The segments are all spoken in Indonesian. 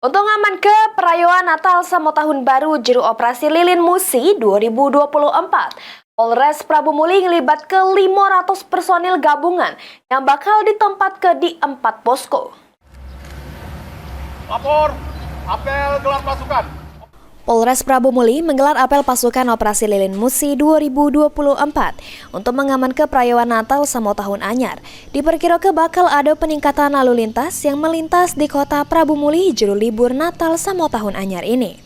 Untuk aman ke perayaan Natal sama Tahun Baru Juru Operasi Lilin Musi 2024, Polres Prabu Muli ngelibat ke 500 personil gabungan yang bakal ditempatkan di 4 posko. Lapor, apel gelar pasukan. Polres Prabu Muli menggelar apel pasukan operasi Lilin Musi 2024 untuk mengamankan perayaan Natal sama Tahun Anyar. Diperkirakan bakal ada peningkatan lalu lintas yang melintas di kota Prabu Muli juru libur Natal sama Tahun Anyar ini.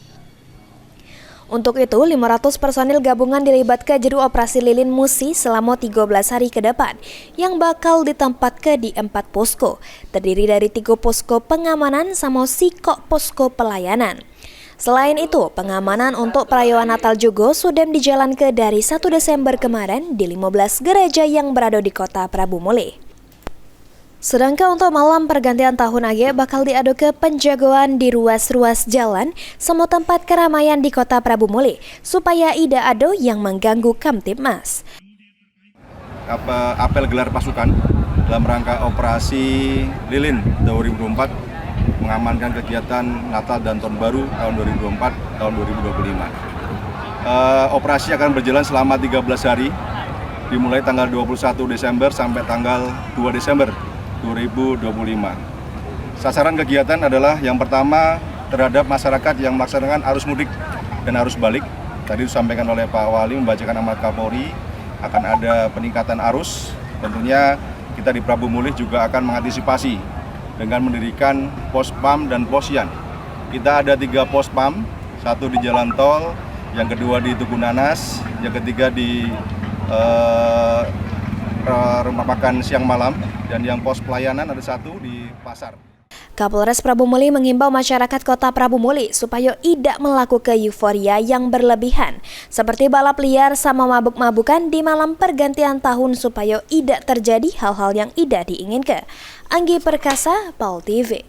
Untuk itu, 500 personil gabungan dilibatkan juru operasi Lilin Musi selama 13 hari ke depan yang bakal ditempatkan di 4 posko, terdiri dari 3 posko pengamanan sama sikok posko pelayanan. Selain itu, pengamanan untuk perayaan Natal juga sudah dijalankan dari 1 Desember kemarin di 15 gereja yang berada di kota Prabu Muli. Sedangkan untuk malam pergantian tahun age bakal diadu ke penjagoan di ruas-ruas jalan semua tempat keramaian di kota Prabu Muli supaya tidak ada yang mengganggu Kamtibmas. Apel gelar pasukan dalam rangka operasi Lilin 2024 mengamankan kegiatan Natal dan Tahun Baru tahun 2024 tahun 2025. Operasi akan berjalan selama 13 hari dimulai tanggal 21 Desember sampai tanggal 2 Desember 2025. Sasaran kegiatan adalah yang pertama terhadap masyarakat yang melaksanakan arus mudik dan arus balik. Tadi disampaikan oleh Pak Wali membacakan amanat Kapolri akan ada peningkatan arus. Tentunya kita di Prabu Muli juga akan mengantisipasi dengan mendirikan pos PAM dan posyan. Kita ada 3 pos PAM, satu di Jalan Tol, yang kedua di Tugu Nanas, yang ketiga di rumah makan siang malam, dan yang pos pelayanan ada satu di pasar. Kapolres Prabu Muli mengimbau masyarakat kota Prabu Muli supaya tidak melakukan euforia yang berlebihan, seperti balap liar sama mabuk-mabukan di malam pergantian tahun supaya tidak terjadi hal-hal yang tidak diinginkan. Anggi Perkasa, PAL TV.